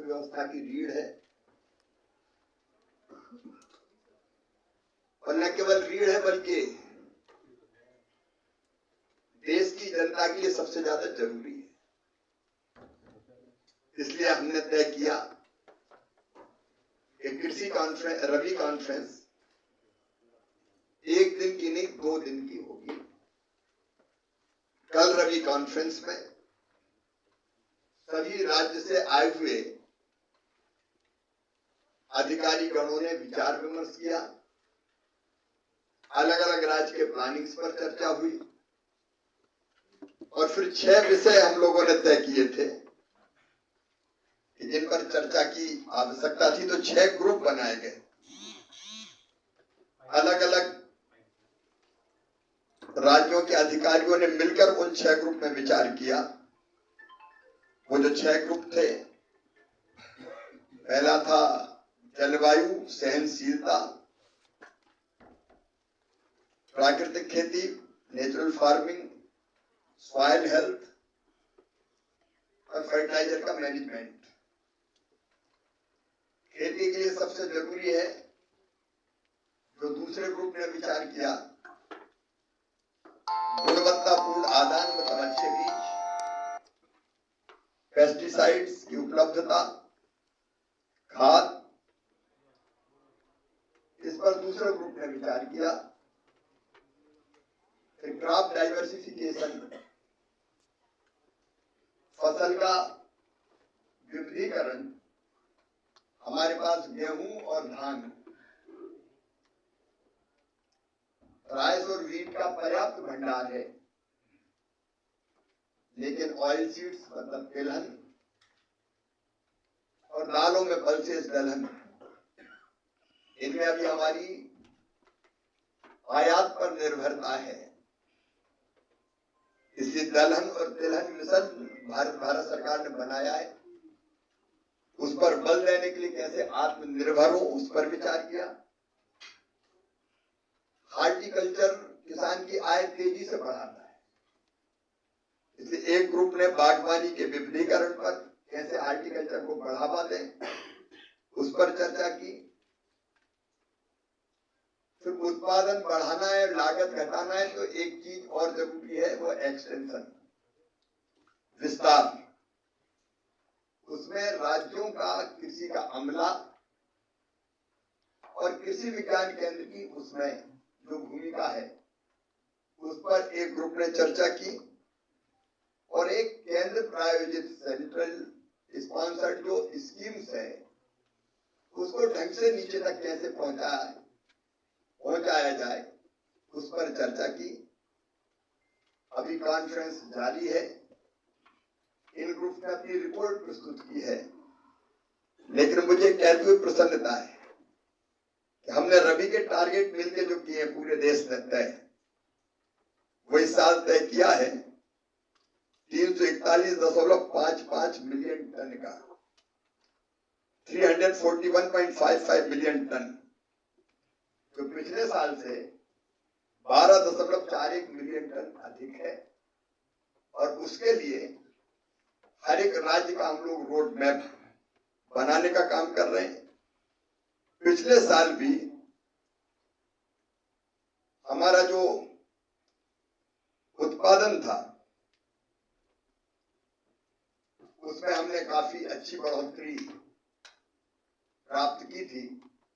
अर्थव्यवस्था की रीढ़ है, और न केवल रीढ़ है बल्कि देश की जनता के लिए सबसे ज्यादा जरूरी है। इसलिए हमने तय किया कि कृषि कॉन्फ्रेंस, रबी कॉन्फ्रेंस एक दिन की नहीं 2 दिन की होगी। कल रबी कॉन्फ्रेंस में सभी राज्य से आए हुए अधिकारी गणों ने विचार विमर्श किया, अलग अलग राज्य के प्लानिंग्स पर चर्चा हुई, और फिर 6 विषय हम लोगों ने तय किए थे कि जिन पर चर्चा की आवश्यकता थी। तो 6 ग्रुप बनाए गए, अलग अलग राज्यों के अधिकारियों ने मिलकर उन 6 ग्रुप में विचार किया। वो जो 6 ग्रुप थे, पहला था जलवायु सहनशीलता, प्राकृतिक खेती, नेचुरल फार्मिंग, सॉइल हेल्थ और फर्टिलाइजर का मैनेजमेंट। खेती के लिए सबसे जरूरी है, जो दूसरे ग्रुप ने विचार किया, गुणवत्तापूर्ण आदान मतलब अच्छे बीज, पेस्टिसाइड्स की उपलब्धता, खाद, इस पर दूसरे ग्रुप ने विचार किया। फिर क्रॉप डाइवर्सिफिकेशन, फसल का विविधीकरण। हमारे पास गेहूं और धान, राइस और व्हीट का पर्याप्त भंडार है, लेकिन ऑयल सीड्स मतलब तिलहन और दालों में पल्सेस दलहन, इनमें अभी हमारी आयात पर निर्भरता है। इसलिए दलहन और तिलहन मिशन भारत सरकार ने बनाया है, उस पर बल देने के लिए कैसे आत्मनिर्भर हो उस पर विचार किया। हार्टिकल्चर किसान की आय तेजी से बढ़ाता है, इसलिए एक ग्रुप ने बागवानी के विविधीकरण पर कैसे हार्टिकल्चर को बढ़ावा दें उस पर चर्चा की। फिर उत्पादन बढ़ाना है, लागत घटाना है, तो एक चीज और जरूरी है, वो एक्सटेंशन, विस्तार। उसमें राज्यों का कृषि का अमला और कृषि विज्ञान केंद्र की उसमें जो भूमिका है उस पर एक ग्रुप ने चर्चा की, और एक केंद्र प्रायोजित सेंट्रल स्पॉन्सर्ड जो स्कीम्स है उसको ढंग से नीचे तक कैसे पहुंचाया जाए उस पर चर्चा की। अभी कॉन्फ्रेंस जारी है, इन ग्रुप ने अपनी रिपोर्ट प्रस्तुत की है, लेकिन मुझे कहते हुए प्रसन्नता है कि हमने रबी के टारगेट मिलकर जो किए पूरे देश में तय, वो इस साल तय किया है 341.55 मिलियन टन का, 341.55 मिलियन टन, जो पिछले साल से 12.41 मिलियन टन अधिक है। और उसके लिए हर एक राज्य का हम लोग रोड मैप बनाने का काम कर रहे हैं। पिछले साल भी हमारा जो उत्पादन था उसमें हमने काफी अच्छी बढ़ोतरी प्राप्त की थी।